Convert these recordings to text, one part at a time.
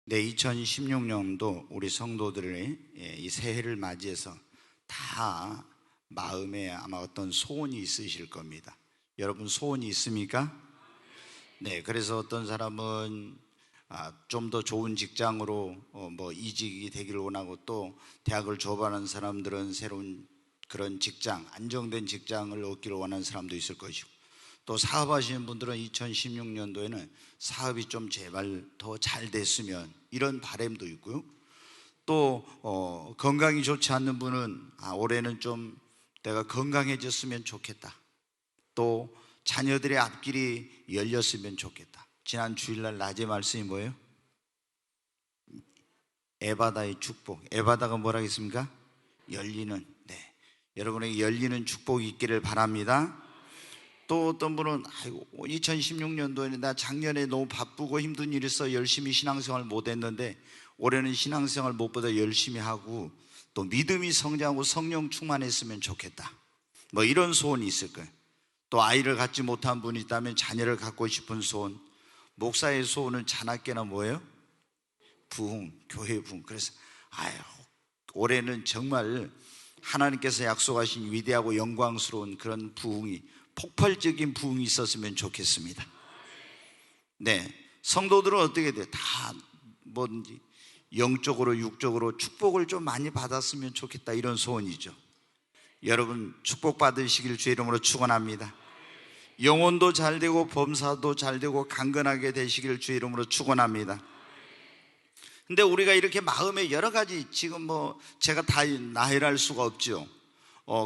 네, 2016년도 우리 성도들의 이 새해를 맞이해서 다 마음에 아마 어떤 소원이 있으실 겁니다. 여러분 소원이 있습니까? 네, 그래서 어떤 사람은 좀 더 좋은 직장으로 이직이 되기를 원하고, 또 대학을 졸업하는 사람들은 새로운 그런 직장, 안정된 직장을 얻기를 원하는 사람도 있을 것이고, 또 사업하시는 분들은 2016년도에는 사업이 좀 제발 더 잘 됐으면 이런 바람도 있고요. 또 건강이 좋지 않는 분은 올해는 좀 내가 건강해졌으면 좋겠다. 또 자녀들의 앞길이 열렸으면 좋겠다. 지난 주일날 낮에 말씀이 뭐예요? 에바다의 축복. 에바다가 뭐라 했습니까? 열리는. 네, 여러분에게 열리는 축복이 있기를 바랍니다. 또 어떤 분은 2016년도에는 나 작년에 너무 바쁘고 힘든 일이 있어 열심히 신앙생활 못했는데 올해는 신앙생활 무엇보다 열심히 하고 또 믿음이 성장하고 성령 충만했으면 좋겠다, 이런 소원이 있을 거예요. 또 아이를 갖지 못한 분이 있다면 자녀를 갖고 싶은 소원. 목사의 소원은 자나깨나 뭐예요? 부흥, 교회 부흥. 그래서 올해는 정말 하나님께서 약속하신 위대하고 영광스러운 그런 부흥이, 폭발적인 부흥이 있었으면 좋겠습니다. 네, 성도들은 어떻게 돼요? 다 뭐든지 영적으로 육적으로 축복을 좀 많이 받았으면 좋겠다, 이런 소원이죠. 여러분 축복 받으시길 주의 이름으로 축원합니다. 영혼도 잘 되고 범사도 잘 되고 강건하게 되시기를 주의 이름으로 축원합니다. 근데 우리가 이렇게 마음에 여러 가지, 지금 제가 다 나열할 수가 없죠.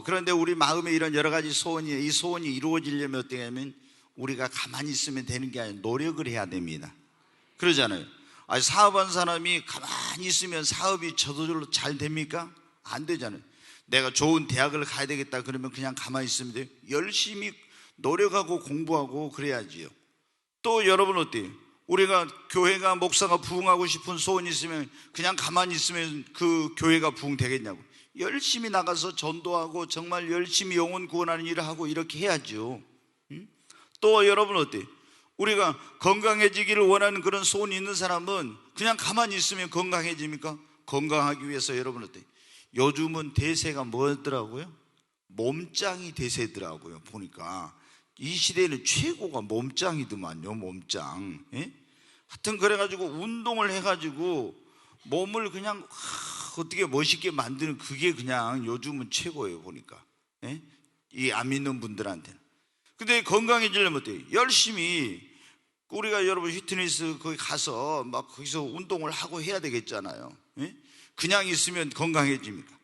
그런데 우리 마음에 이런 여러 가지 소원이, 이 소원이 이루어지려면 어떻게 하면 우리가 가만히 있으면 되는 게 아니라 노력을 해야 됩니다. 그러잖아요. 사업한 사람이 가만히 있으면 사업이 저절로 잘 됩니까? 안 되잖아요. 내가 좋은 대학을 가야 되겠다 그러면 그냥 가만히 있으면 돼요? 열심히 노력하고 공부하고 그래야지요. 또 여러분 어때요? 우리가 교회가, 목사가 부흥하고 싶은 소원이 있으면 그냥 가만히 있으면 그 교회가 부흥되겠냐고. 열심히 나가서 전도하고 정말 열심히 영혼 구원하는 일을 하고 이렇게 해야죠. 또 여러분 어때요? 우리가 건강해지기를 원하는 그런 소원이 있는 사람은 그냥 가만히 있으면 건강해집니까? 건강하기 위해서 여러분 어때요? 요즘은 대세가 뭐더라고요? 몸짱이 대세더라고요. 보니까 이 시대에는 최고가 몸짱이더만요. 몸짱. 하여튼 그래가지고 운동을 해가지고 몸을 그냥 어떻게 멋있게 만드는, 그게 그냥 요즘은 최고예요. 보니까 이 안 믿는 분들한테는. 근데 건강해지려면 어때요? 열심히 우리가 여러분 피트니스 거기 가서 막 거기서 운동을 하고 해야 되겠잖아요. 그냥 있으면 건강해집니까?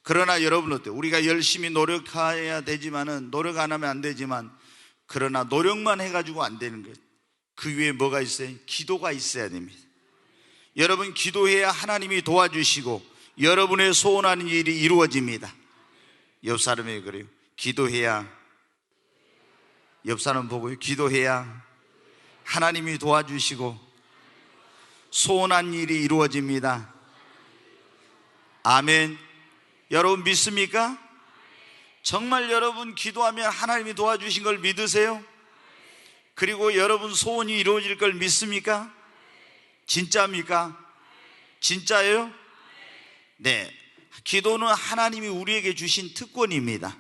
그러나 여러분 어때요? 우리가 열심히 노력해야 되지만은, 노력 안 하면 안 되지만, 그러나 노력만 해가지고 안 되는 거예요. 그 위에 뭐가 있어요? 기도가 있어야 됩니다. 여러분 기도해야 하나님이 도와주시고 여러분의 소원하는 일이 이루어집니다. 옆 사람에게 그래요. 기도해야, 옆 사람 보고요, 기도해야 하나님이 도와주시고 소원한 일이 이루어집니다. 아멘. 여러분 믿습니까? 정말 여러분 기도하면 하나님이 도와주신 걸 믿으세요? 그리고 여러분 소원이 이루어질 걸 믿습니까? 진짜입니까? 진짜예요? 네, 기도는 하나님이 우리에게 주신 특권입니다.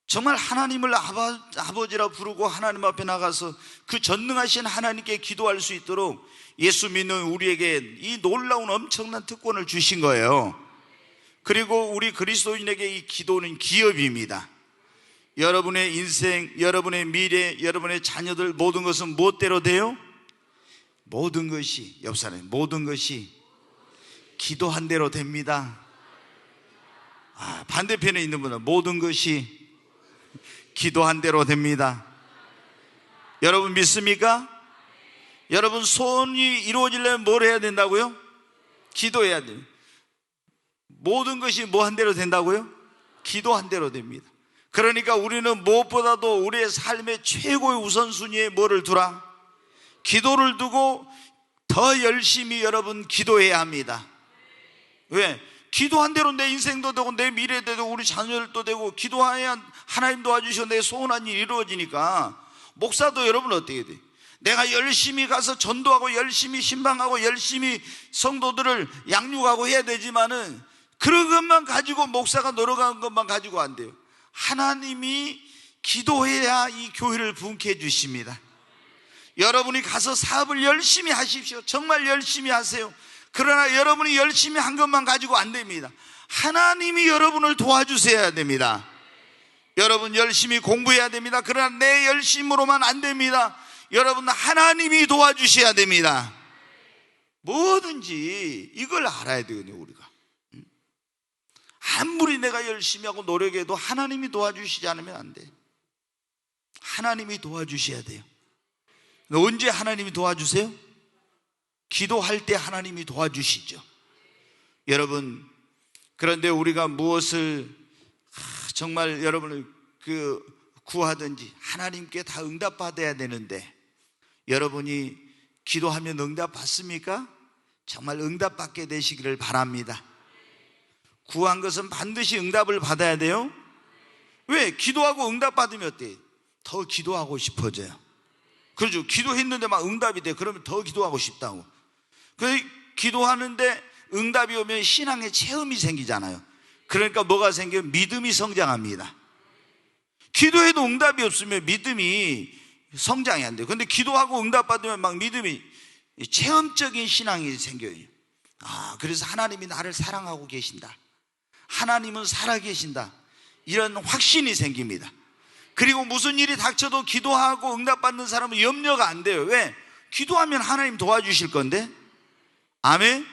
정말 하나님을 아버지라 부르고 하나님 앞에 나가서 그 전능하신 하나님께 기도할 수 있도록 예수 믿는 우리에게 이 놀라운 엄청난 특권을 주신 거예요. 그리고 우리 그리스도인에게 이 기도는 기업입니다. 여러분의 인생, 여러분의 미래, 여러분의 자녀들, 모든 것은 무엇대로 돼요? 모든 것이, 옆 사람이 모든 것이 기도한 대로 됩니다. 반대편에 있는 분은 모든 것이 기도한 대로 됩니다. 여러분 믿습니까? 여러분 소원이 이루어지려면 뭘 해야 된다고요? 기도해야 돼요. 모든 것이 뭐 한 대로 된다고요? 기도한 대로 됩니다. 그러니까 우리는 무엇보다도 우리의 삶의 최고의 우선순위에 뭐를 두라? 기도를 두고 더 열심히 여러분 기도해야 합니다. 왜? 기도한 대로 내 인생도 되고 내 미래도 되고 우리 자녀들도 되고, 기도해야 하나님 도와주셔서 내 소원한 일이 이루어지니까. 목사도 여러분 어떻게 돼? 내가 열심히 가서 전도하고 열심히 신방하고 열심히 성도들을 양육하고 해야 되지만은 그런 것만 가지고, 목사가 노력한 것만 가지고 안 돼요. 하나님이 기도해야 이 교회를 부흥케 해주십니다. 여러분이 가서 사업을 열심히 하십시오. 정말 열심히 하세요. 그러나 여러분이 열심히 한 것만 가지고 안 됩니다. 하나님이 여러분을 도와주셔야 됩니다. 여러분 열심히 공부해야 됩니다. 그러나 내 열심으로만 안 됩니다. 여러분 하나님이 도와주셔야 됩니다. 뭐든지 이걸 알아야 되거든요. 우리가 아무리 내가 열심히 하고 노력해도 하나님이 도와주시지 않으면 안 돼. 하나님이 도와주셔야 돼요. 언제 하나님이 도와주세요? 기도할 때 하나님이 도와주시죠. 여러분, 그런데 우리가 무엇을 정말 여러분을 구하든지 하나님께 다 응답받아야 되는데, 여러분이 기도하면 응답 받습니까? 정말 응답받게 되시기를 바랍니다. 구한 것은 반드시 응답을 받아야 돼요. 왜? 기도하고 응답 받으면 어때요? 더 기도하고 싶어져요. 그렇죠. 기도했는데 막 응답이 돼. 그러면 더 기도하고 싶다고. 그래서 기도하는데 응답이 오면 신앙의 체험이 생기잖아요. 그러니까 뭐가 생겨요? 믿음이 성장합니다. 기도해도 응답이 없으면 믿음이 성장이 안 돼요. 근데 기도하고 응답 받으면 막 믿음이, 체험적인 신앙이 생겨요. 그래서 하나님이 나를 사랑하고 계신다, 하나님은 살아계신다, 이런 확신이 생깁니다. 그리고 무슨 일이 닥쳐도 기도하고 응답받는 사람은 염려가 안 돼요. 왜? 기도하면 하나님 도와주실 건데. 아멘.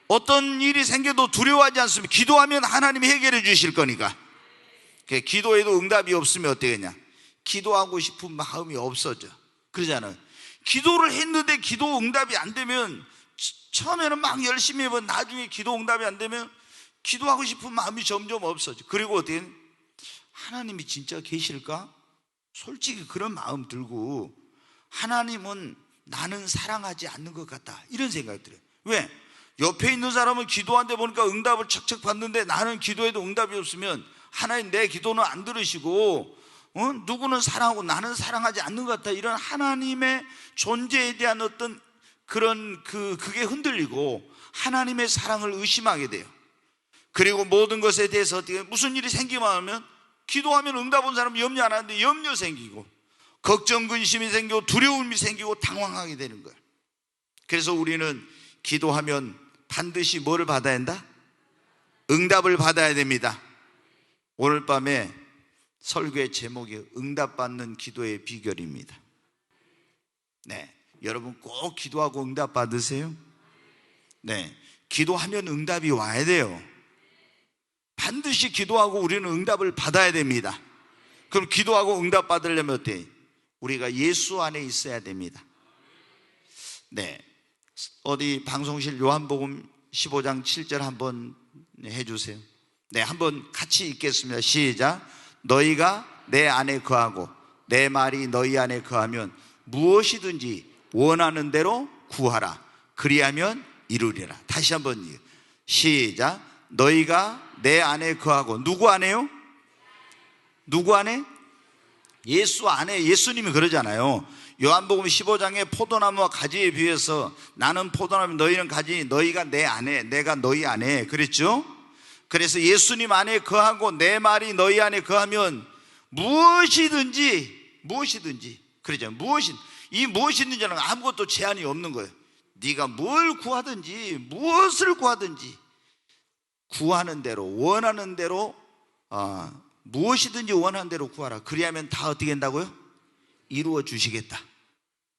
어떤 일이 생겨도 두려워하지 않습니다. 기도하면 하나님이 해결해 주실 거니까. 기도해도 응답이 없으면 어떻겠냐? 기도하고 싶은 마음이 없어져. 그러잖아요. 기도를 했는데 기도 응답이 안 되면, 처음에는 막 열심히 해본 나중에 기도 응답이 안 되면 기도하고 싶은 마음이 점점 없어져. 그리고 어떻게, 하나님이 진짜 계실까? 솔직히 그런 마음 들고, 하나님은 나는 사랑하지 않는 것 같다, 이런 생각이 들어요. 왜? 옆에 있는 사람은 기도하는데 보니까 응답을 척척 받는데 나는 기도해도 응답이 없으면 하나님 내 기도는 안 들으시고, 누구는 사랑하고 나는 사랑하지 않는 것 같다, 이런 하나님의 존재에 대한 어떤 그런 그게 흔들리고 하나님의 사랑을 의심하게 돼요. 그리고 모든 것에 대해서 어떻게, 무슨 일이 생기만 하면, 기도하면 응답 온 사람은 염려 안 하는데 염려 생기고 걱정 근심이 생기고 두려움이 생기고 당황하게 되는 거예요. 그래서 우리는 기도하면 반드시 뭐를 받아야 한다? 응답을 받아야 됩니다. 오늘 밤에 설교의 제목이 응답받는 기도의 비결입니다. 네, 여러분 꼭 기도하고 응답 받으세요. 네, 기도하면 응답이 와야 돼요. 반드시 기도하고 우리는 응답을 받아야 됩니다. 그럼 기도하고 응답 받으려면 어때요? 우리가 예수 안에 있어야 됩니다. 네, 어디 방송실 요한복음 15장 7절 한번 해주세요. 네, 한번 같이 읽겠습니다. 시작. 너희가 내 안에 거하고 내 말이 너희 안에 거하면 무엇이든지 원하는 대로 구하라. 그리하면 이루리라. 다시 한번 시작. 너희가 내 안에 거하고, 누구 안에요? 누구 안에? 예수 안에. 예수님이 그러잖아요. 요한복음 15장에 포도나무와 가지에 비해서 나는 포도나무 너희는 가지, 너희가 내 안에 내가 너희 안에, 그랬죠? 그래서 예수님 안에 거하고 내 말이 너희 안에 거하면 무엇이든지 그러죠. 이 무엇이든지는 아무것도 제한이 없는 거예요. 네가 뭘 구하든지 무엇을 구하든지 구하는 대로, 원하는 대로, 무엇이든지 원하는 대로 구하라. 그리하면 다 어떻게 된다고요? 이루어 주시겠다,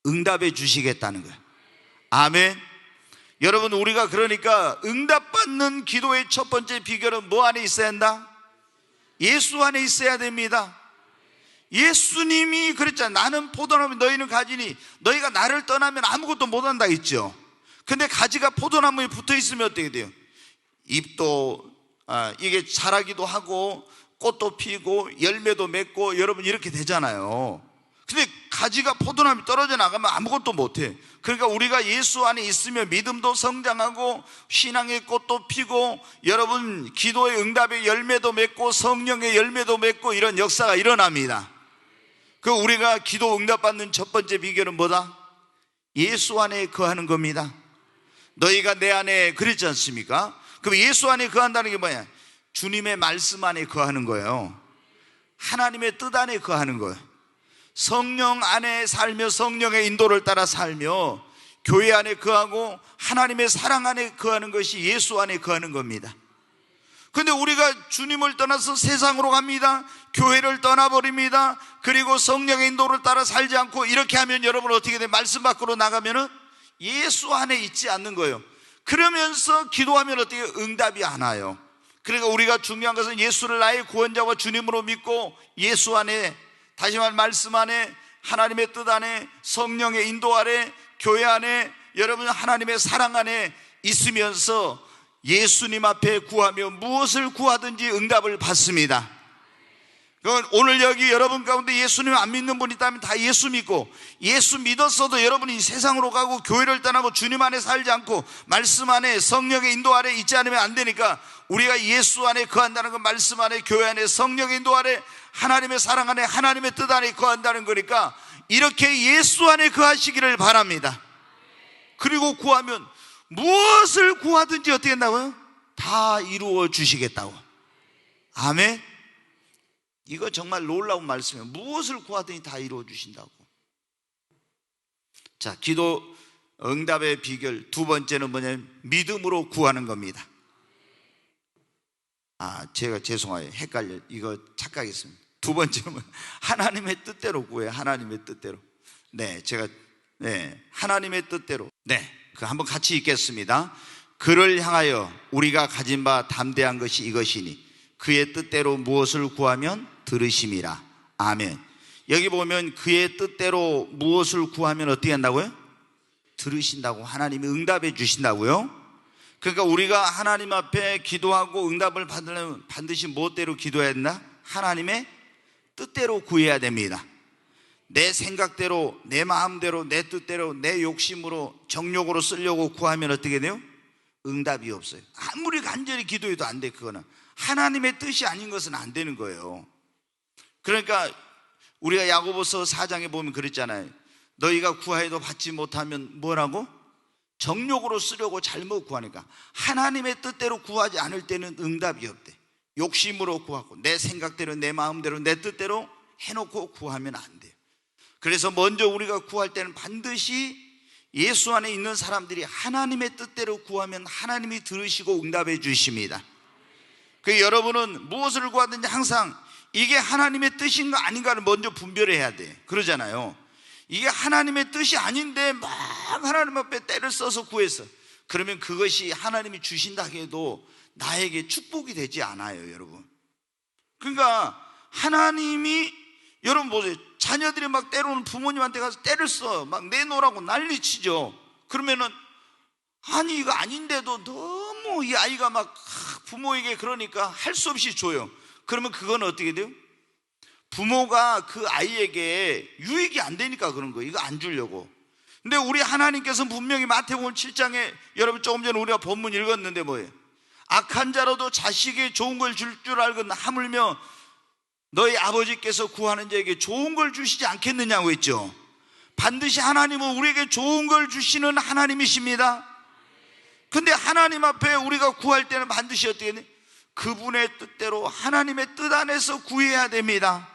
응답해 주시겠다는 거예요. 아멘. 여러분, 우리가 그러니까 응답받는 기도의 첫 번째 비결은 뭐 안에 있어야 한다? 예수 안에 있어야 됩니다. 예수님이 그랬잖아요. 나는 포도나무 너희는 가지니 너희가 나를 떠나면 아무것도 못한다 했죠. 근데 가지가 포도나무에 붙어 있으면 어떻게 돼요? 잎도 이게 자라기도 하고 꽃도 피고 열매도 맺고 여러분 이렇게 되잖아요. 근데 가지가 포도나무에 떨어져 나가면 아무것도 못해. 그러니까 우리가 예수 안에 있으면 믿음도 성장하고 신앙의 꽃도 피고 여러분 기도의 응답의 열매도 맺고 성령의 열매도 맺고 이런 역사가 일어납니다. 그 우리가 기도 응답받는 첫 번째 비결은 뭐다? 예수 안에 거하는 겁니다. 너희가 내 안에 그랬지 않습니까? 그럼 예수 안에 거한다는 게 뭐야? 주님의 말씀 안에 거하는 거예요. 하나님의 뜻 안에 거하는 거예요. 성령 안에 살며 성령의 인도를 따라 살며 교회 안에 거하고 하나님의 사랑 안에 거하는 것이 예수 안에 거하는 겁니다. 근데 우리가 주님을 떠나서 세상으로 갑니다. 교회를 떠나버립니다. 그리고 성령의 인도를 따라 살지 않고 이렇게 하면 여러분 어떻게 돼? 말씀 밖으로 나가면은 예수 안에 있지 않는 거예요. 그러면서 기도하면 어떻게 응답이 안 와요. 그러니까 우리가 중요한 것은 예수를 나의 구원자와 주님으로 믿고 예수 안에, 다시 말씀 안에, 하나님의 뜻 안에, 성령의 인도 아래, 교회 안에, 여러분 하나님의 사랑 안에 있으면서 예수님 앞에 구하며 무엇을 구하든지 응답을 받습니다. 오늘 여기 여러분 가운데 예수님 안 믿는 분 있다면 다 예수 믿고, 예수 믿었어도 여러분이 세상으로 가고 교회를 떠나고 주님 안에 살지 않고 말씀 안에 성령의 인도 아래 있지 않으면 안 되니까, 우리가 예수 안에 거한다는 건 말씀 안에, 교회 안에, 성령의 인도 아래, 하나님의 사랑 안에, 하나님의 뜻 안에 거한다는 거니까 이렇게 예수 안에 거하시기를 바랍니다. 그리고 구하면 무엇을 구하든지 어떻게 한다고요? 다 이루어 주시겠다고. 아멘. 이거 정말 놀라운 말씀이에요. 무엇을 구하든지 다 이루어 주신다고. 자, 기도 응답의 비결 두 번째는 뭐냐면 믿음으로 구하는 겁니다. 제가 죄송해요. 헷갈려. 이거 착각했습니다. 두 번째는 하나님의 뜻대로 구해요. 하나님의 뜻대로. 하나님의 뜻대로. 그 한번 같이 읽겠습니다. 그를 향하여 우리가 가진 바 담대한 것이 이것이니 그의 뜻대로 무엇을 구하면 들으심이라. 아멘. 여기 보면 그의 뜻대로 무엇을 구하면 어떻게 한다고요? 들으신다고. 하나님이 응답해 주신다고요. 그러니까 우리가 하나님 앞에 기도하고 응답을 받으려면 반드시 무엇대로 기도해야 된다? 하나님의 뜻대로 구해야 됩니다. 내 생각대로, 내 마음대로, 내 뜻대로, 내 욕심으로, 정욕으로 쓰려고 구하면 어떻게 돼요? 응답이 없어요. 아무리 간절히 기도해도 안 돼. 그거는 하나님의 뜻이 아닌 것은 안 되는 거예요. 그러니까 우리가 야고보서 4장에 보면 그랬잖아요. 너희가 구하여도 받지 못하면 뭐라고? 정욕으로 쓰려고 잘못 구하니까. 하나님의 뜻대로 구하지 않을 때는 응답이 없대. 욕심으로 구하고 내 생각대로, 내 마음대로, 내 뜻대로 해놓고 구하면 안 돼요. 그래서 먼저 우리가 구할 때는 반드시 예수 안에 있는 사람들이 하나님의 뜻대로 구하면 하나님이 들으시고 응답해 주십니다. 그 여러분은 무엇을 구하든지 항상 이게 하나님의 뜻인가 아닌가를 먼저 분별해야 돼. 그러잖아요. 이게 하나님의 뜻이 아닌데 막 하나님 앞에 때를 써서 구했어. 그러면 그것이 하나님이 주신다 해도 나에게 축복이 되지 않아요, 여러분. 그러니까 하나님이, 여러분 보세요. 자녀들이 막 때로는 부모님한테 가서 때를 써. 막 내놓으라고 난리치죠. 그러면은 아니 이거 아닌데도 너무 이 아이가 막 부모에게 그러니까 할 수 없이 줘요. 그러면 그건 어떻게 돼요? 부모가 그 아이에게 유익이 안 되니까 그런 거예요. 이거 안 주려고. 근데 우리 하나님께서는 분명히 마태복음 7장에 여러분 조금 전에 우리가 본문 읽었는데 뭐예요? 악한 자로도 자식에게 좋은 걸 줄 알거든 하물며 너희 아버지께서 구하는 자에게 좋은 걸 주시지 않겠느냐고 했죠. 반드시 하나님은 우리에게 좋은 걸 주시는 하나님이십니다. 근데 하나님 앞에 우리가 구할 때는 반드시 어떻게 해야 돼? 그분의 뜻대로 하나님의 뜻 안에서 구해야 됩니다.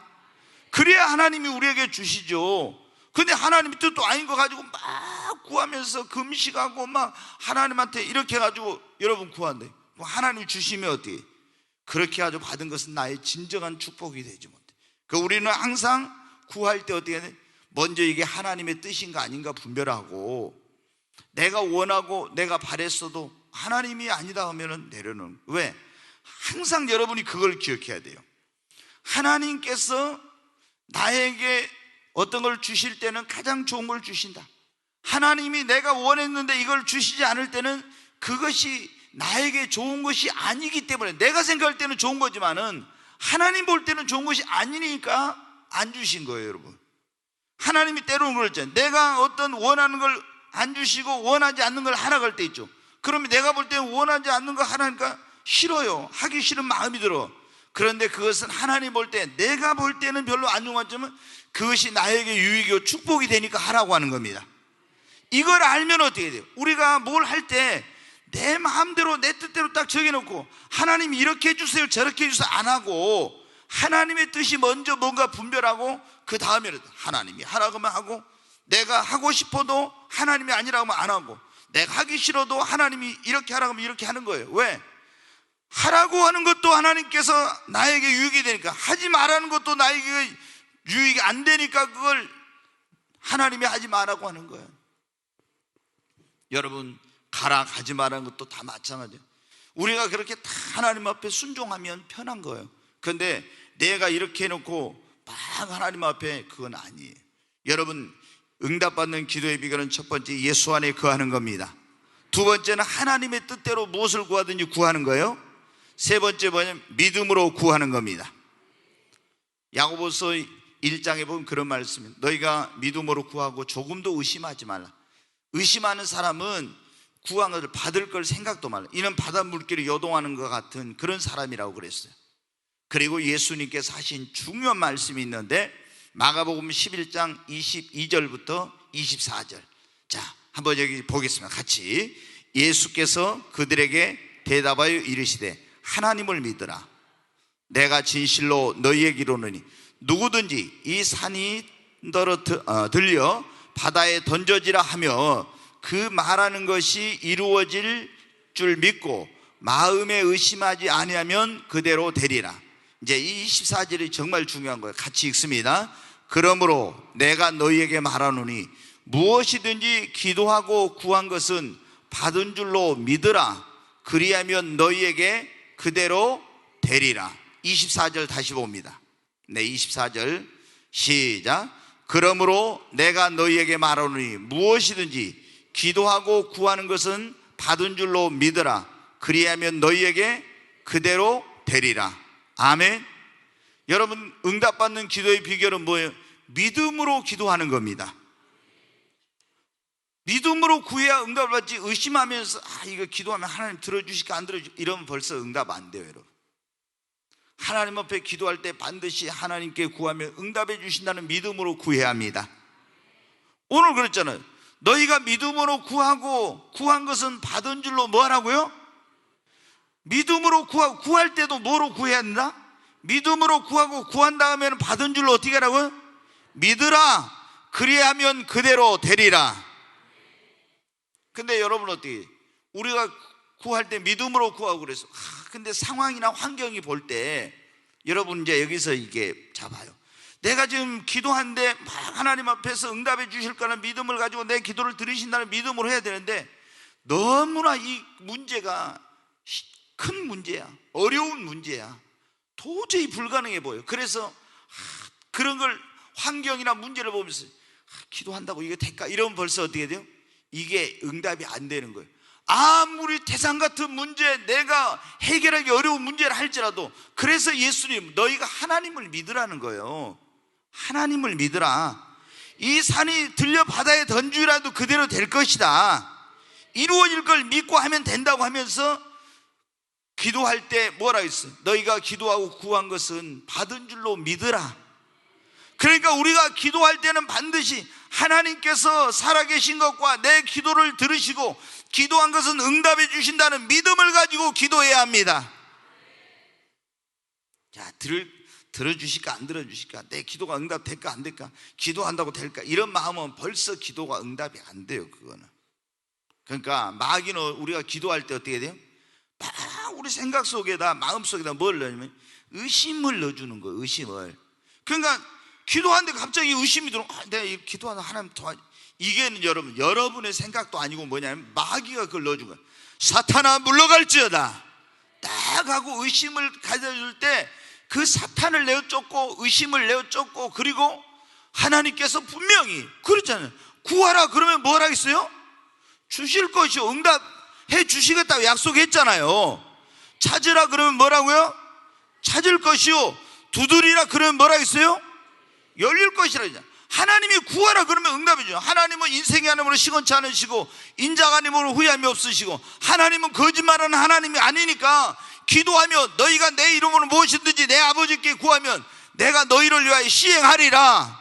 그래야 하나님이 우리에게 주시죠. 근데 하나님의 뜻도 아닌 거 가지고 막 구하면서 금식하고 막 하나님한테 이렇게 해가지고 여러분 구한대. 하나님 주시면 어떻게 해? 그렇게 해가지고 받은 것은 나의 진정한 축복이 되지 못해. 그 우리는 항상 구할 때 어떻게 해야 돼? 먼저 이게 하나님의 뜻인가 아닌가 분별하고, 내가 원하고 내가 바랬어도 하나님이 아니다 하면은 내려놓는. 왜? 항상 여러분이 그걸 기억해야 돼요. 하나님께서 나에게 어떤 걸 주실 때는 가장 좋은 걸 주신다. 하나님이 내가 원했는데 이걸 주시지 않을 때는 그것이 나에게 좋은 것이 아니기 때문에, 내가 생각할 때는 좋은 거지만은 하나님 볼 때는 좋은 것이 아니니까 안 주신 거예요, 여러분. 하나님이 때로는 그랬잖아요. 내가 어떤 원하는 걸 안 주시고 원하지 않는 걸 하라고 할 때 있죠. 그러면 내가 볼 때는 원하지 않는 거 하라니까 싫어요. 하기 싫은 마음이 들어. 그런데 그것은 하나님 볼 때, 내가 볼 때는 별로 안 좋았지만 그것이 나에게 유익이고 축복이 되니까 하라고 하는 겁니다. 이걸 알면 어떻게 돼요? 우리가 뭘 할 때 내 마음대로 내 뜻대로 딱 정해놓고 하나님 이렇게 해주세요 저렇게 해주세요 안 하고 하나님의 뜻이 먼저 뭔가 분별하고 그 다음에 하나님이 하라고만 하고 내가 하고 싶어도 하나님이 아니라고 하면 안 하고 내가 하기 싫어도 하나님이 이렇게 하라고 하면 이렇게 하는 거예요. 왜? 하라고 하는 것도 하나님께서 나에게 유익이 되니까 하지 말라는 것도 나에게 유익이 안 되니까 그걸 하나님이 하지 말라고 하는 거예요. 여러분 가라 가지 말라는 것도 다 마찬가지예요. 우리가 그렇게 다 하나님 앞에 순종하면 편한 거예요. 그런데 내가 이렇게 해놓고 막 하나님 앞에 그건 아니에요. 여러분 응답받는 기도의 비결은 첫 번째 예수 안에 거하는 겁니다. 두 번째는 하나님의 뜻대로 무엇을 구하든지 구하는 거예요. 세 번째 뭐냐면 믿음으로 구하는 겁니다. 야고보서 1장에 보면 그런 말씀입니다. 너희가 믿음으로 구하고 조금도 의심하지 말라. 의심하는 사람은 구한 것을 받을 걸 생각도 말라. 이는 바닷물길을 요동하는 것 같은 그런 사람이라고 그랬어요. 그리고 예수님께서 하신 중요한 말씀이 있는데 마가복음 11장 22절부터 24절. 자, 한번 여기 보겠습니다. 같이. 예수께서 그들에게 대답하여 이르시되 하나님을 믿으라. 내가 진실로 너희에게 이르노니 누구든지 이 산이 들려 바다에 던져지라 하며 그 말하는 것이 이루어질 줄 믿고 마음에 의심하지 아니하면 그대로 되리라. 이제 이 24절이 정말 중요한 거예요. 같이 읽습니다. 그러므로 내가 너희에게 말하노니 무엇이든지 기도하고 구한 것은 받은 줄로 믿으라. 그리하면 너희에게 그대로 되리라. 24절 다시 봅니다. 네, 24절 시작. 그러므로 내가 너희에게 말하노니 무엇이든지 기도하고 구하는 것은 받은 줄로 믿으라. 그리하면 너희에게 그대로 되리라. 아멘. 여러분 응답받는 기도의 비결은 뭐예요? 믿음으로 기도하는 겁니다. 믿음으로 구해야 응답을 받지 의심하면서 이거 기도하면 하나님 들어주실까 안 들어주실까 이러면 벌써 응답 안 돼요. 여러분 하나님 앞에 기도할 때 반드시 하나님께 구하면 응답해 주신다는 믿음으로 구해야 합니다. 오늘 그랬잖아요. 너희가 믿음으로 구하고 구한 것은 받은 줄로 뭐 하라고요? 믿음으로 구하고 구할 때도 뭐로 구해야 한다? 믿음으로 구하고 구한 다음에는 받은 줄로 어떻게 하라고요? 믿으라. 그리하면 그대로 되리라. 근데 여러분 어떻게 우리가 구할 때 믿음으로 구하고 그래서 근데 상황이나 환경이 볼 때 여러분 이제 여기서 이게 잡아요. 내가 지금 기도하는데 막 하나님 앞에서 응답해 주실 거라는 믿음을 가지고 내 기도를 들으신다는 믿음으로 해야 되는데 너무나 이 문제가 큰 문제야. 어려운 문제야. 도저히 불가능해 보여. 그래서 그런 걸 환경이나 문제를 보면서 기도한다고 이게 될까? 이러면 벌써 어떻게 돼요? 이게 응답이 안 되는 거예요. 아무리 태산 같은 문제, 내가 해결하기 어려운 문제를 할지라도 그래서 예수님 너희가 하나님을 믿으라는 거예요. 하나님을 믿으라. 이 산이 들려 바다에 던지라도 그대로 될 것이다. 이루어질 걸 믿고 하면 된다고 하면서 기도할 때 뭐라 했어요? 너희가 기도하고 구한 것은 받은 줄로 믿으라. 그러니까 우리가 기도할 때는 반드시 하나님께서 살아계신 것과 내 기도를 들으시고 기도한 것은 응답해 주신다는 믿음을 가지고 기도해야 합니다. 자, 들어주실까 안 들어주실까? 내 기도가 응답될까 안 될까? 기도한다고 될까? 이런 마음은 벌써 기도가 응답이 안 돼요. 그거는. 그러니까 마귀는 우리가 기도할 때 어떻게 돼요? 막 우리 생각 속에다 마음 속에다 뭘 넣으면 의심을 넣어주는 거예요. 의심을. 그러니까 기도하는데 갑자기 의심이 들어. 내가 기도하는 하나님 도와. 이게 여러분의 생각도 아니고 뭐냐면 마귀가 그걸 넣어준 거야. 사탄아 물러갈지어다. 딱 하고 의심을 가져줄 때 그 사탄을 내어쫓고 의심을 내어쫓고 그리고 하나님께서 분명히 그렇잖아요. 구하라 그러면 뭘 하겠어요? 주실 것이요. 응답해 주시겠다고 약속했잖아요. 찾으라 그러면 뭐라고요? 찾을 것이요. 두드리라 그러면 뭐라 했어요? 열릴 것이라 했잖아요. 하나님이 구하라 그러면 응답해 줘요. 하나님은 인생의 하나님으로 시건치 않으시고 인자가 아님으로 후회함이 없으시고 하나님은 거짓말하는 하나님이 아니니까 기도하며 너희가 내 이름으로 무엇이든지 내 아버지께 구하면 내가 너희를 위하여 시행하리라.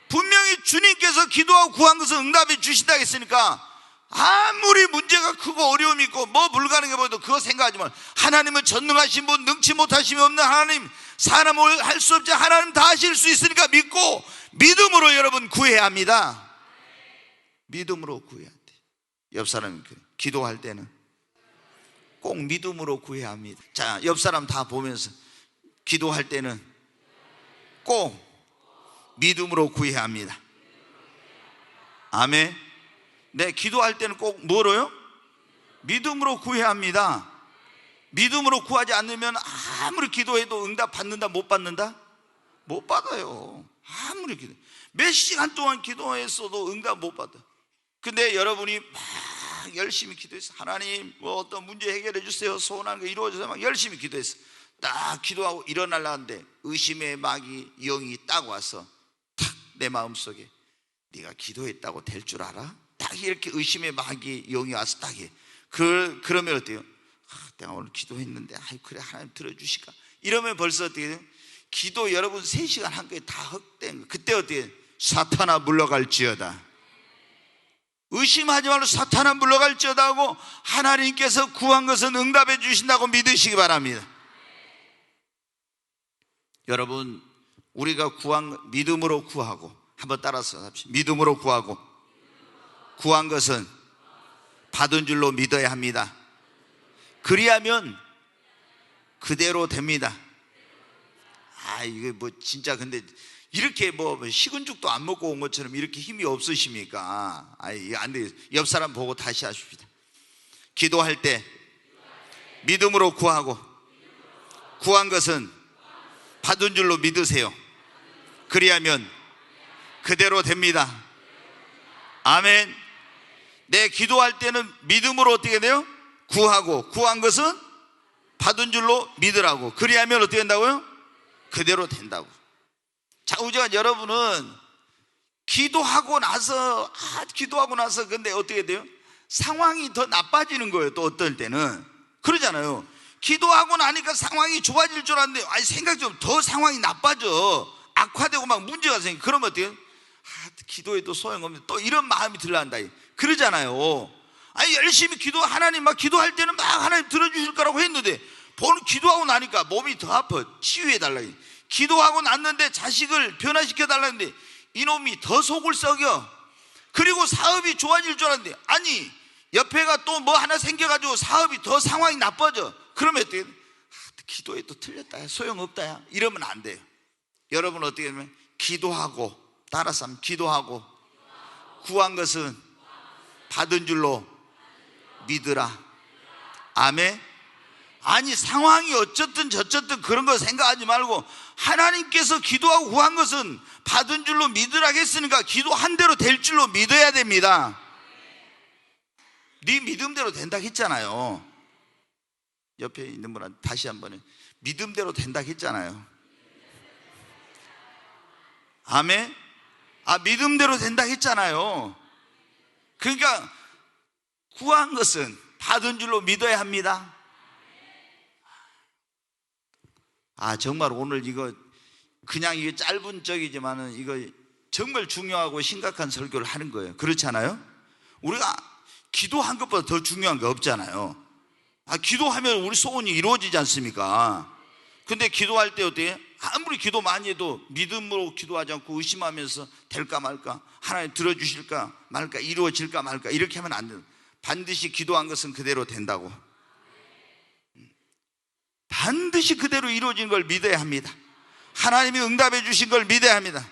분명히 주님께서 기도하고 구한 것을 응답해 주신다고 했으니까 아무리 문제가 크고 어려움이 있고 뭐 불가능해 보여도 그거 생각하지 마. 하나님은 전능하신 분, 능치 못하심이 없는 하나님, 사람을 할 수 없지 하나님 다 하실 수 있으니까 믿고 믿음으로 여러분 구해야 합니다. 믿음으로 구해야 돼. 옆 사람이 기도할 때는 꼭 믿음으로 구해야 합니다. 자, 옆 사람 다 보면서 기도할 때는 꼭 믿음으로 구해야 합니다. 아멘. 네, 기도할 때는 꼭 뭐로요? 믿음으로 구해야 합니다. 믿음으로 구하지 않으면 아무리 기도해도 응답 받는다 못 받는다? 못 받아요. 아무리 기도 몇 시간 동안 기도했어도 응답 못 받아. 근데 여러분이 막 열심히 기도했어. 하나님 뭐 어떤 문제 해결해 주세요, 소원하는 거 이루어 주세요, 막 열심히 기도했어. 딱 기도하고 일어나려 하는데 의심의 마귀 영이 딱 와서 탁 내 마음속에 네가 기도했다고 될 줄 알아? 딱 이렇게 의심의 마귀 영이 와서 딱 해. 그러면 어때요? 내가 오늘 기도했는데 그래 하나님 들어주실까? 이러면 벌써 어떻게 돼요? 기도 여러분 3시간 한 거에 다 헛된 거예요. 그때 어떻게 사탄아 물러갈지어다. 의심하지 말고 사탄아 물러갈지어다 하고 하나님께서 구한 것은 응답해 주신다고 믿으시기 바랍니다. 여러분 우리가 구한 믿음으로 구하고 한번 따라서 합시다. 믿음으로 구하고 구한 것은 받은 줄로 믿어야 합니다. 그리하면 그대로 됩니다. 이게 뭐 진짜 근데 이렇게 뭐 식은 죽도 안 먹고 온 것처럼 이렇게 힘이 없으십니까? 이거 안 돼요. 옆 사람 보고 다시 하십시다. 기도할 때 믿음으로 구하고 구한 것은 받은 줄로 믿으세요. 그리하면 그대로 됩니다. 아멘. 내 기도할 때는 믿음으로 어떻게 돼요? 구하고 구한 것은 받은 줄로 믿으라고. 그리하면 어떻게 된다고요? 그대로 된다고. 자, 우리가 여러분은 기도하고 나서 근데 어떻게 돼요? 상황이 더 나빠지는 거예요. 또 어떨 때는 그러잖아요. 기도하고 나니까 상황이 좋아질 줄 알았는데 생각 좀 더 상황이 나빠져. 악화되고 막 문제가 생겨. 그러면 어때요? 기도해도 소용없는데 또 이런 마음이 들란다 그러잖아요. 열심히 하나님 막 기도할 때는 막 하나님 들어주실 거라고 했는데 기도하고 나니까 몸이 더 아파. 치유해달라. 기도하고 났는데 자식을 변화시켜달라는데 이놈이 더 속을 썩여. 그리고 사업이 좋아질 줄 알았는데 옆에가 또 뭐 하나 생겨가지고 사업이 더 상황이 나빠져. 그러면 어떻게 기도해도 틀렸다 소용없다 이러면 안 돼요. 여러분 어떻게 하면 기도하고 따라서 하면 기도하고 구한 것은 받은 줄로 믿으라. 아멘. 상황이 어쨌든 저쨌든 그런 거 생각하지 말고 하나님께서 기도하고 구한 것은 받은 줄로 믿으라 했으니까 기도한 대로 될 줄로 믿어야 됩니다. 네 믿음대로 된다 했잖아요. 옆에 있는 분한테 다시 한번 믿음대로 된다 했잖아요. 아멘. 믿음대로 된다 했잖아요. 그러니까 구한 것은 받은 줄로 믿어야 합니다. 정말 오늘 이거 그냥 이게 짧은 적이지만은 이거 정말 중요하고 심각한 설교를 하는 거예요. 그렇지 않아요? 우리가 기도한 것보다 더 중요한 게 없잖아요. 기도하면 우리 소원이 이루어지지 않습니까? 근데 기도할 때 어때요? 아무리 기도 많이 해도 믿음으로 기도하지 않고 의심하면서 될까 말까, 하나님 들어주실까 말까, 이루어질까 말까 이렇게 하면 안 돼요. 반드시 기도한 것은 그대로 된다고. 반드시 그대로 이루어진 걸 믿어야 합니다. 하나님이 응답해 주신 걸 믿어야 합니다.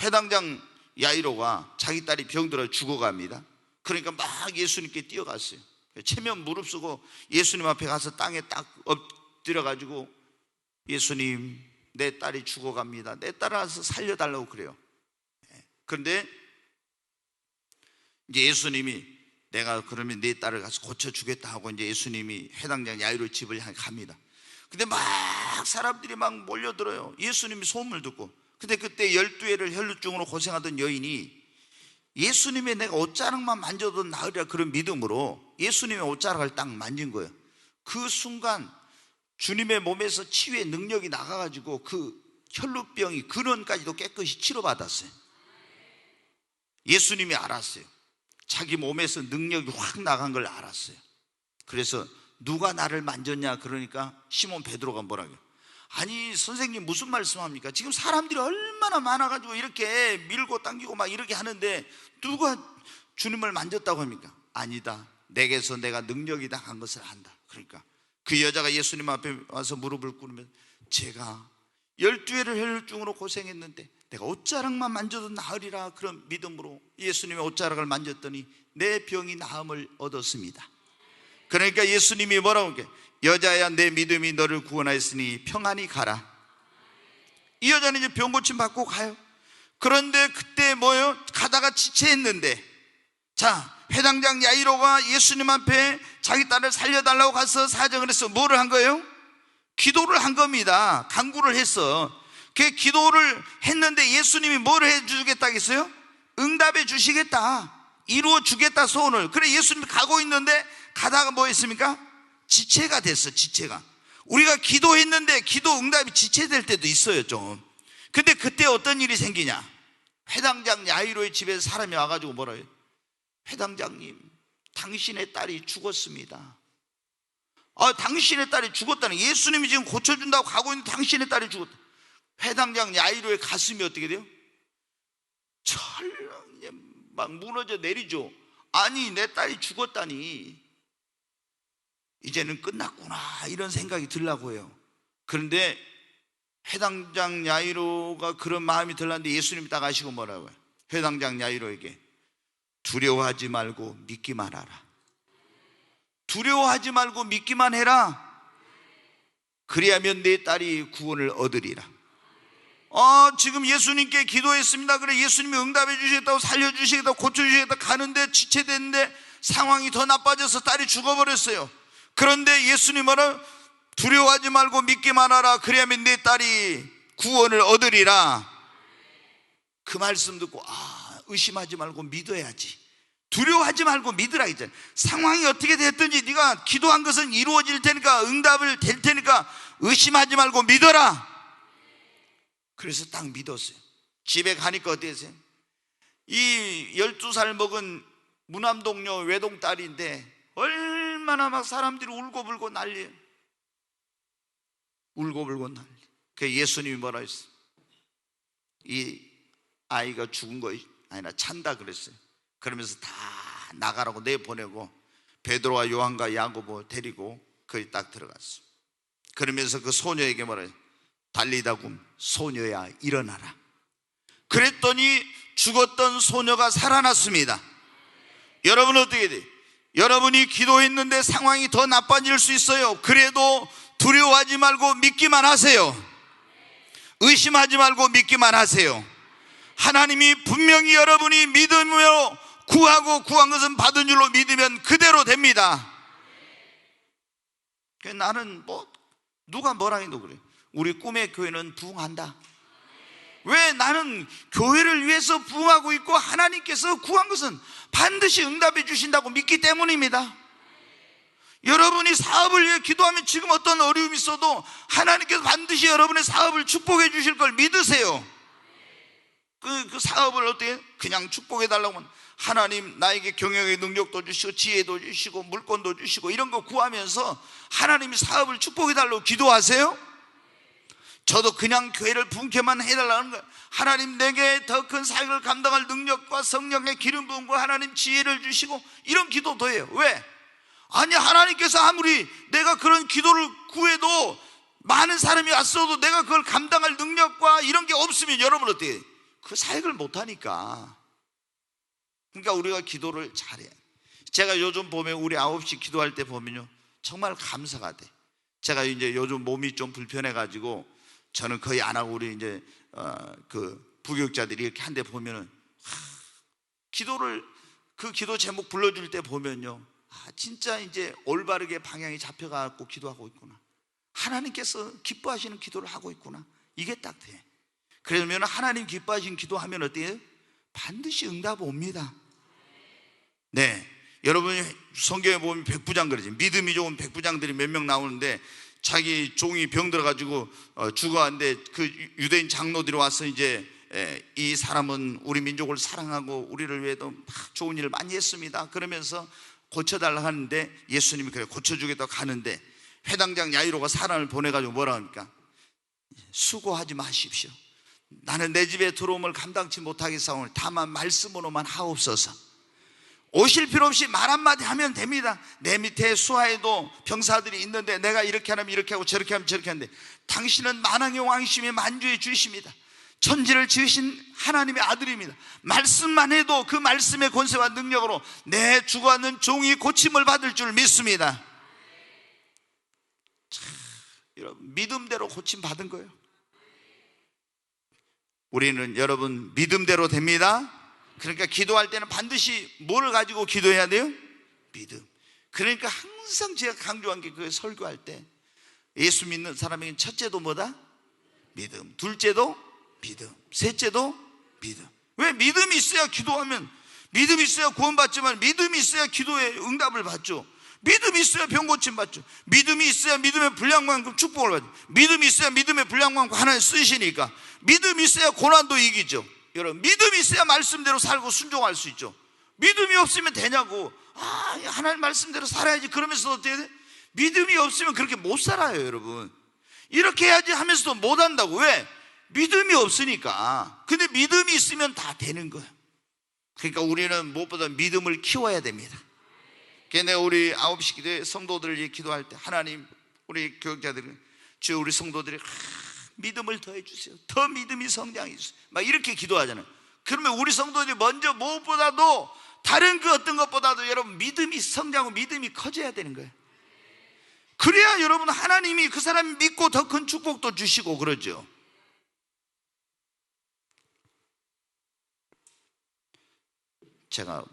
회당장 야이로가 자기 딸이 병들어 죽어갑니다. 그러니까 막 예수님께 뛰어갔어요. 체면 무릅쓰고 예수님 앞에 가서 땅에 딱 엎드려가지고 예수님 내 딸이 죽어갑니다. 내 딸을 와서 살려달라고 그래요. 그런데 이제 예수님이 내가 그러면 내 딸을 가서 고쳐주겠다 하고 이제 예수님이 회당장 야이로 집을 향해 갑니다. 근데 막 사람들이 막 몰려들어요. 예수님이 소문을 듣고. 근데 그때 12회를 혈루증으로 고생하던 여인이 예수님의 내가 옷자락만 만져도 나으리라 그런 믿음으로 예수님의 옷자락을 딱 만진 거예요. 그 순간 주님의 몸에서 치유의 능력이 나가가지고 그 혈루병이 근원까지도 깨끗이 치료받았어요. 예수님이 알았어요. 자기 몸에서 능력이 확 나간 걸 알았어요. 그래서 누가 나를 만졌냐 그러니까 시몬 베드로가 뭐라고요? 아니 선생님 무슨 말씀합니까? 지금 사람들이 얼마나 많아가지고 이렇게 밀고 당기고 막 이렇게 하는데 누가 주님을 만졌다고 합니까? 아니다, 내게서 내가 능력이 나간 것을 안다. 그러니까 그 여자가 예수님 앞에 와서 무릎을 꿇으면 제가 12회를 혈류증으로 고생했는데 내가 옷자락만 만져도 나으리라, 그런 믿음으로 예수님의 옷자락을 만졌더니 내 병이 나음을 얻었습니다. 그러니까 예수님이 뭐라고 할게? 여자야, 내 믿음이 너를 구원하였으니 평안히 가라. 이 여자는 이제 병 고침 받고 가요. 그런데 그때 뭐예요? 가다가 지체했는데, 자, 회당장 야이로가 예수님 앞에 자기 딸을 살려달라고 가서 사정을 해서 뭐를 한 거예요? 기도를 한 겁니다. 간구를 했어. 그 기도를 했는데 예수님이 뭘 해주겠다 했어요? 응답해 주시겠다, 이루어 주겠다, 소원을. 그래 예수님이 가고 있는데 가다가 뭐 했습니까? 지체가 됐어. 지체가. 우리가 기도했는데 기도 응답이 지체될 때도 있어요 좀. 근데 그때 어떤 일이 생기냐? 회당장 야이로의 집에 사람이 와가지고 뭐라 해요? 회당장님, 당신의 딸이 죽었습니다. 당신의 딸이 죽었다는, 예수님이 지금 고쳐준다고 가고 있는데 당신의 딸이 죽었다. 회당장 야이로의 가슴이 어떻게 돼요? 철렁 막 무너져 내리죠. 아니 내 딸이 죽었다니 이제는 끝났구나, 이런 생각이 들라고 해요. 그런데 회당장 야이로가 그런 마음이 들었는데 예수님이 딱 아시고 뭐라고 해요? 회당장 야이로에게 두려워하지 말고 믿기만 하라. 두려워하지 말고 믿기만 해라. 그리하면 내 딸이 구원을 얻으리라. 지금 예수님께 기도했습니다. 그래 예수님이 응답해 주시겠다고, 살려주시겠다고, 고쳐주시겠다고 가는데 지체됐는데 상황이 더 나빠져서 딸이 죽어버렸어요. 그런데 예수님 뭐라? 두려워하지 말고 믿기만 하라. 그리하면 내 딸이 구원을 얻으리라. 그 말씀 듣고 의심하지 말고 믿어야지. 두려워하지 말고 믿으라 했잖아요. 상황이 어떻게 됐든지 네가 기도한 것은 이루어질 테니까, 응답을 될 테니까 의심하지 말고 믿어라. 그래서 딱 믿었어요. 집에 가니까 어땠어요? 이 12살 먹은 무남동녀 외동딸인데 얼마나 막 사람들이 울고불고 난리예요. 울고불고 난리. 그 예수님이 뭐라 했어요? 이 아이가 죽은 거 아니라 찬다 그랬어요. 그러면서 다 나가라고 내보내고 베드로와 요한과 야고보 데리고 거기 딱 들어갔어. 그러면서 그 소녀에게 뭐라 해요? 달리다굼, 소녀야 일어나라. 그랬더니 죽었던 소녀가 살아났습니다. 여러분 어떻게 돼요? 여러분이 기도했는데 상황이 더 나빠질 수 있어요. 그래도 두려워하지 말고 믿기만 하세요. 의심하지 말고 믿기만 하세요. 하나님이 분명히 여러분이 믿음으로 구하고 구한 것은 받은 줄로 믿으면 그대로 됩니다. 나는 누가 뭐라 해도 그래요. 우리 꿈의 교회는 부흥한다. 왜? 나는 교회를 위해서 부흥하고 있고 하나님께서 구한 것은 반드시 응답해 주신다고 믿기 때문입니다. 여러분이 사업을 위해 기도하면 지금 어떤 어려움이 있어도 하나님께서 반드시 여러분의 사업을 축복해 주실 걸 믿으세요. 그 사업을 어떻게 그냥 축복해 달라고 하면 하나님 나에게 경영의 능력도 주시고 지혜도 주시고 물건도 주시고 이런 거 구하면서 하나님이 사업을 축복해 달라고 기도하세요? 저도 그냥 교회를 부흥케만 해달라는 거예요. 하나님 내게 더 큰 사역을 감당할 능력과 성령의 기름 부음과 하나님 지혜를 주시고 이런 기도도 해요. 왜? 아니 하나님께서 아무리 내가 그런 기도를 구해도 많은 사람이 왔어도 내가 그걸 감당할 능력과 이런 게 없으면 여러분 어떻게 해요? 그 사역을 못하니까. 그러니까 우리가 기도를 잘해. 제가 요즘 보면 우리 9시 기도할 때 보면요 정말 감사가 돼. 제가 이제 요즘 몸이 좀 불편해가지고 저는 거의 안 하고 우리 이제 그 부교육자들이 이렇게 한 대 보면은 기도를 그 기도 제목 불러줄 때 보면요 진짜 이제 올바르게 방향이 잡혀가고 기도하고 있구나. 하나님께서 기뻐하시는 기도를 하고 있구나. 이게 딱 돼. 그러면 하나님 기뻐하시는 기도하면 어때요? 반드시 응답 옵니다. 네, 여러분이 성경에 보면 백부장 그러지. 믿음이 좋은 백부장들이 몇 명 나오는데 자기 종이 병 들어가지고 죽어왔는데 그 유대인 장로들이 와서 이제 이 사람은 우리 민족을 사랑하고 우리를 위해도 막 좋은 일을 많이 했습니다. 그러면서 고쳐달라고 하는데 예수님이 그래 고쳐주겠다고 가는데 회당장 야이로가 사람을 보내가지고 뭐라 합니까? 수고하지 마십시오. 나는 내 집에 들어옴을 감당치 못하겠사오니 다만 말씀으로만 하옵소서. 오실 필요 없이 말 한마디 하면 됩니다. 내 밑에 수하에도 병사들이 있는데 내가 이렇게 하면 이렇게 하고 저렇게 하면 저렇게 하는데 당신은 만왕의 왕이시며 만주의 주이십니다. 천지를 지으신 하나님의 아들입니다. 말씀만 해도 그 말씀의 권세와 능력으로 내 죽어가는 종이 고침을 받을 줄 믿습니다. 참, 여러분 믿음대로 고침 받은 거예요. 우리는 여러분 믿음대로 됩니다. 그러니까 기도할 때는 반드시 뭘 가지고 기도해야 돼요? 믿음. 그러니까 항상 제가 강조한 게 그 설교할 때 예수 믿는 사람에게는 첫째도 뭐다? 믿음. 둘째도 믿음. 셋째도 믿음. 왜? 믿음이 있어야 기도하면, 믿음이 있어야 구원받지만 믿음이 있어야 기도에 응답을 받죠. 믿음이 있어야 병 고침 받죠. 믿음이 있어야 믿음의 분량만큼 축복을 받죠. 믿음이 있어야 믿음의 분량만큼 하나님 쓰시니까 믿음이 있어야 고난도 이기죠. 여러분 믿음이 있어야 말씀대로 살고 순종할 수 있죠. 믿음이 없으면 되냐고. 하나님 말씀대로 살아야지 그러면서 어떻게 돼? 믿음이 없으면 그렇게 못 살아요. 여러분 이렇게 해야지 하면서도 못 한다고. 왜? 믿음이 없으니까. 근데 믿음이 있으면 다 되는 거예요. 그러니까 우리는 무엇보다 믿음을 키워야 됩니다. 내가 우리 9시 기도회 성도들을 기도할 때 하나님 우리 교육자들은 주여 우리 성도들이 믿음을 더해 주세요. 더 믿음이 성장해 주세요. 막 이렇게 기도하잖아요. 그러면 우리 성도들이 먼저 무엇보다도 다른 그 어떤 것보다도 여러분 믿음이 성장하고 믿음이 커져야 되는 거예요. 그래야 여러분 하나님이 그 사람이 믿고 더 큰 축복도 주시고 그러죠. 제가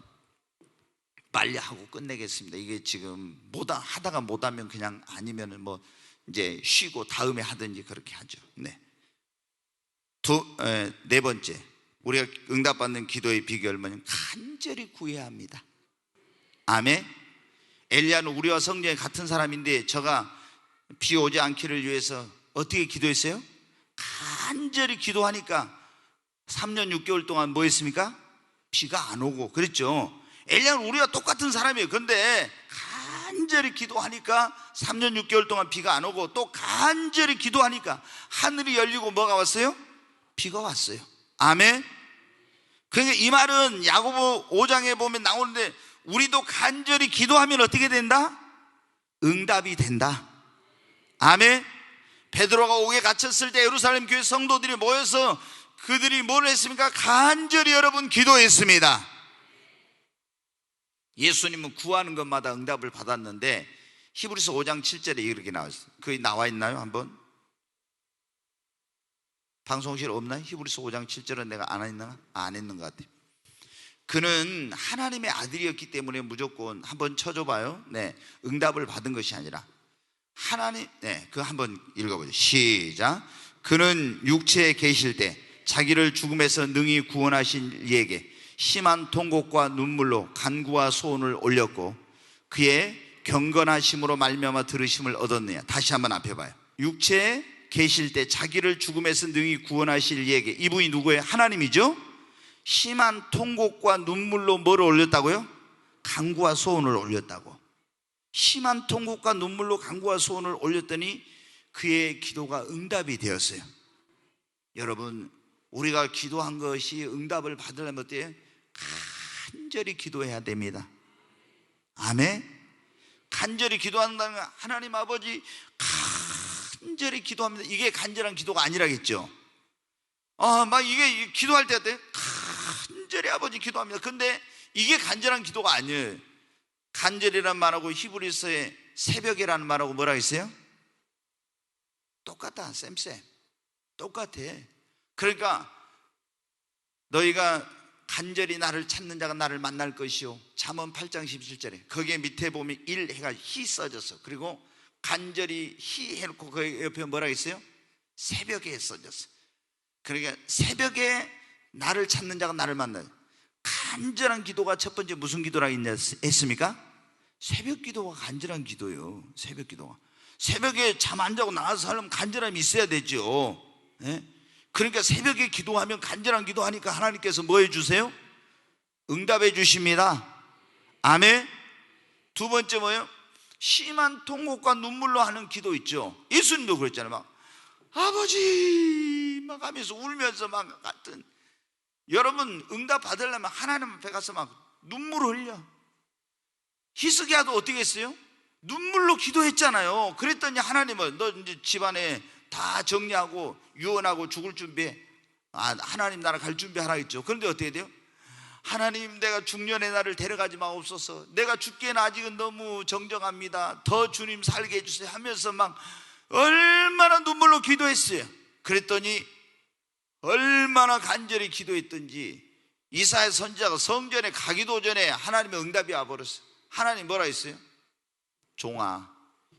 빨리 하고 끝내겠습니다. 이게 지금 하다가 못하면 그냥 아니면은 뭐 이제 쉬고 다음에 하든지 그렇게 하죠. 네. 네 번째, 우리가 응답받는 기도의 비결은 뭐냐면 간절히 구해야 합니다. 아멘. 엘리야는 우리와 성경에 같은 사람인데 저가 비 오지 않기를 위해서 어떻게 기도했어요? 간절히 기도하니까 3년 6개월 동안 뭐 했습니까? 비가 안 오고 그랬죠. 엘리야는 우리와 똑같은 사람이에요. 그런데 간절히 기도하니까 3년 6개월 동안 비가 안 오고 또 간절히 기도하니까 하늘이 열리고 뭐가 왔어요? 비가 왔어요. 아멘. 그러니까 이 말은 야고보 5장에 보면 나오는데 우리도 간절히 기도하면 어떻게 된다? 응답이 된다. 아멘. 베드로가 옥에 갇혔을 때 예루살렘 교회 성도들이 모여서 그들이 뭘 했습니까? 간절히 여러분 기도했습니다. 예수님은 구하는 것마다 응답을 받았는데 히브리서 5장 7절에 이렇게 나왔어요. 그게 나와 있나요? 한번 방송실 없나요? 히브리서 5장 7절은 내가 안 했는 것 같아요. 그는 하나님의 아들이었기 때문에 무조건 한번 쳐줘봐요. 네, 응답을 받은 것이 아니라 하나님, 네, 그 한번 읽어보죠. 시작. 그는 육체에 계실 때 자기를 죽음에서 능히 구원하신 이에게 심한 통곡과 눈물로 간구와 소원을 올렸고 그의 경건하심으로 말미암아 들으심을 얻었느냐. 다시 한번 앞에 봐요. 육체에 계실 때 자기를 죽음에서 능히 구원하실 이에게, 이분이 누구예요? 하나님이죠. 심한 통곡과 눈물로 뭐를 올렸다고요? 간구와 소원을 올렸다고. 심한 통곡과 눈물로 간구와 소원을 올렸더니 그의 기도가 응답이 되었어요. 여러분 우리가 기도한 것이 응답을 받으려면 어때요? 간절히 기도해야 됩니다. 아멘. 간절히 기도한다는 건 하나님 아버지 간절히 기도합니다. 이게 간절한 기도가 아니라겠죠. 막 이게 기도할 때 어때요? 간절히 아버지 기도합니다. 근데 이게 간절한 기도가 아니에요. 간절이라는 말하고 히브리서의 새벽이라는 말하고 뭐라 했어요? 똑같다. 쌤 똑같아. 그러니까 너희가 간절히 나를 찾는 자가 나를 만날 것이요. 잠언 8장 17절에 거기에 밑에 보면 해가 희 써졌어. 그리고 간절히 희 해놓고 그 옆에 뭐라 했어요? 새벽에 써졌어. 그러니까 새벽에 나를 찾는 자가 나를 만나요. 간절한 기도가 첫 번째 무슨 기도라 했습니까? 새벽 기도가 간절한 기도예요. 새벽 기도가. 새벽에 잠 안 자고 나와서 하려면 간절함이 있어야 되죠. 네? 그러니까 새벽에 기도하면, 간절한 기도하니까 하나님께서 뭐 해주세요? 응답해 주십니다. 아멘. 두 번째 뭐예요? 심한 통곡과 눈물로 하는 기도 있죠. 예수님도 그랬잖아요. 막 아버지 막 하면서 울면서 막 같은. 여러분, 응답 받으려면 하나님 앞에 가서 막 눈물을 흘려. 히스기야도 어떻게 했어요? 눈물로 기도했잖아요. 그랬더니 하나님은 너 이제 집안에 다 정리하고 유언하고 죽을 준비해. 하나님 나라 갈 준비하라 했죠. 그런데 어떻게 돼요? 하나님, 내가 중년의 날을 데려가지 마옵소서. 내가 죽기에는 아직은 너무 정정합니다. 더 주님 살게 해주세요 하면서 막 얼마나 눈물로 기도했어요. 그랬더니 얼마나 간절히 기도했던지 이사야 선지자가 성전에 가기도 전에 하나님의 응답이 와버렸어요. 하나님 뭐라 했어요? 종아,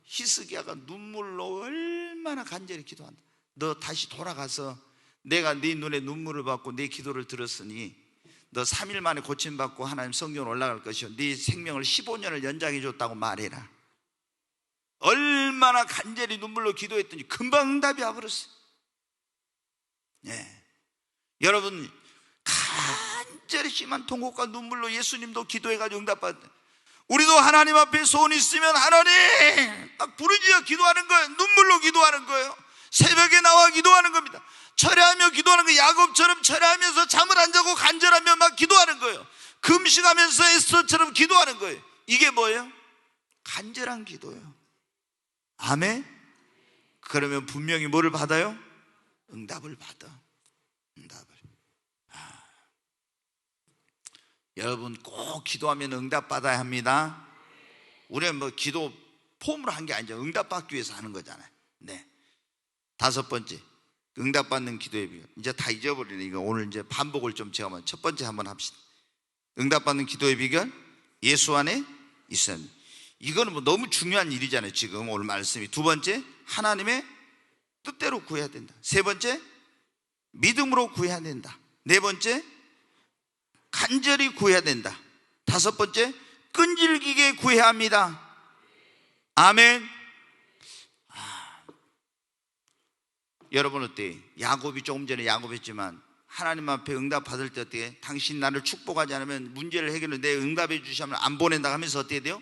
히스기야가 눈물로 얼마나 간절히 기도한다. 너 다시 돌아가서 내가 네 눈에 눈물을 받고 네 기도를 들었으니 너 3일 만에 고침받고 하나님 성전 올라갈 것이요 네 생명을 15년을 연장해 줬다고 말해라. 얼마나 간절히 눈물로 기도했더니 금방 응답이 와버렸어요. 네. 여러분, 간절히 심한 통곡과 눈물로 예수님도 기도해가지고 응답받았다. 우리도 하나님 앞에 소원이 있으면 하나님 막 부르짖어 기도하는 거예요. 눈물로 기도하는 거예요. 새벽에 나와 기도하는 겁니다. 철야하며 기도하는 거예요. 야곱처럼 철야하면서 잠을 안 자고 간절하며 막 기도하는 거예요. 금식하면서 에스더처럼 기도하는 거예요. 이게 뭐예요? 간절한 기도예요. 아멘. 그러면 분명히 뭐를 받아요? 응답을 받아. 응답을. 여러분, 꼭 기도하면 응답 받아야 합니다. 우리는 뭐 기도 폼으로 한 게 아니죠. 응답 받기 위해서 하는 거잖아요. 네. 다섯 번째, 응답 받는 기도의 비결. 이제 다 잊어버리네. 이거 오늘 이제 반복을 좀 제가 첫 번째 한번 합시다. 응답 받는 기도의 비결, 예수 안에 있어야 합니다. 이거는 뭐 너무 중요한 일이잖아요. 지금 오늘 말씀이. 두 번째, 하나님의 뜻대로 구해야 된다. 세 번째, 믿음으로 구해야 된다. 네 번째, 간절히 구해야 된다. 다섯 번째, 끈질기게 구해야 합니다. 아멘. 여러분 어때요? 야곱이 조금 전에 야곱했지만 하나님 앞에 응답 받을 때 어떻게? 당신 나를 축복하지 않으면 문제를 해결을 내 응답해 주시면 안 보낸다 하면서 어떻게 돼요?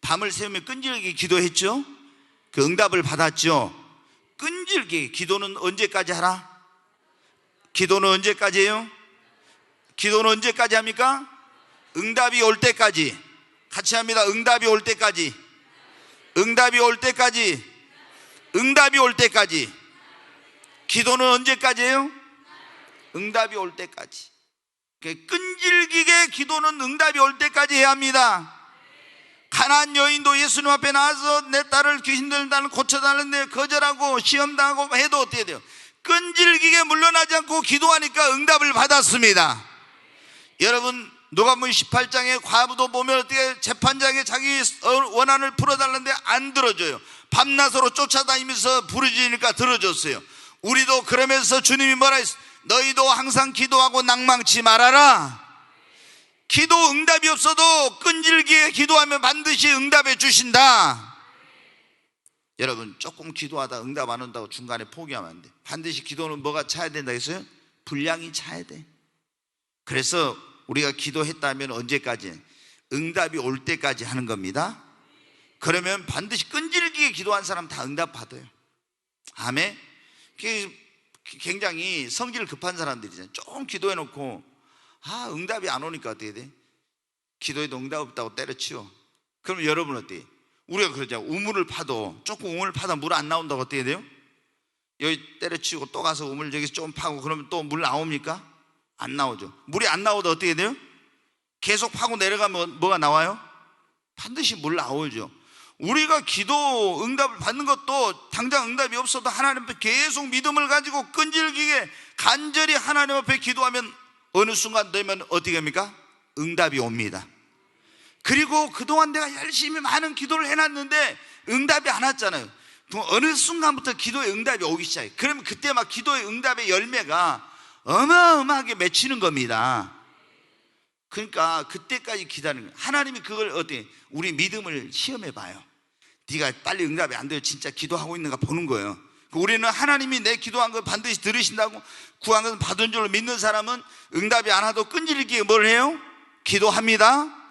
밤을 새우며 끈질기게 기도했죠. 그 응답을 받았죠. 끈질기게. 기도는 언제까지 하라? 기도는 언제까지예요? 기도는 언제까지 합니까? 응답이 올 때까지. 같이 합니다. 응답이 올 때까지. 응답이 올 때까지. 응답이 올 때까지. 기도는 언제까지예요? 응답이 올 때까지. 끈질기게 기도는 응답이 올 때까지 해야 합니다. 가나안 여인도 예수님 앞에 나와서 내 딸을 귀신들 나를 고쳐달라는데 거절하고 시험당하고 해도 어떻게 돼요? 끈질기게 물러나지 않고 기도하니까 응답을 받았습니다. 여러분, 누가복음 18장에 과부도 보면 어떻게 재판장에 자기 원한을 풀어달라는데 안 들어줘요. 밤낮으로 쫓아다니면서 부르짖으니까 들어줬어요. 우리도 그러면서 주님이 뭐라 했어요? 너희도 항상 기도하고 낭망치 말아라. 기도 응답이 없어도 끈질기게 기도하면 반드시 응답해 주신다. 여러분, 조금 기도하다 응답 안 온다고 중간에 포기하면 안 돼. 반드시 기도는 뭐가 차야 된다 했어요? 분량이 차야 돼. 그래서 우리가 기도했다면 언제까지? 응답이 올 때까지 하는 겁니다. 그러면 반드시 끈질기게 기도한 사람 다 응답 받아요. 아멘. 굉장히 성질 급한 사람들이잖아요. 조금 기도해놓고 응답이 안 오니까 어떻게 돼? 기도해도 응답 없다고 때려치워. 그럼 여러분 어때요? 우리가 그러잖아요. 우물을 파도 조금 우물을 파다 물 안 나온다고 어떻게 돼요? 여기 때려치우고 또 가서 우물 저기서 좀 파고 그러면 또 물 나옵니까? 안 나오죠. 물이 안 나오다 어떻게 돼요? 계속 파고 내려가면 뭐가 나와요? 반드시 물 나오죠. 우리가 기도 응답을 받는 것도 당장 응답이 없어도 하나님 앞에 계속 믿음을 가지고 끈질기게 간절히 하나님 앞에 기도하면 어느 순간 되면 어떻게 합니까? 응답이 옵니다. 그리고 그동안 내가 열심히 많은 기도를 해놨는데 응답이 안 왔잖아요. 어느 순간부터 기도의 응답이 오기 시작해요. 그러면 그때 막 기도의 응답의 열매가 어마어마하게 맺히는 겁니다. 그러니까 그때까지 기다리는 거예요. 하나님이 그걸 어떻게 우리 믿음을 시험해 봐요. 네가 빨리 응답이 안 돼요. 진짜 기도하고 있는가 보는 거예요. 우리는 하나님이 내 기도한 걸 반드시 들으신다고, 구한 것은 받은 줄로 믿는 사람은 응답이 안 와도 끈질기게 뭘 해요? 기도합니다.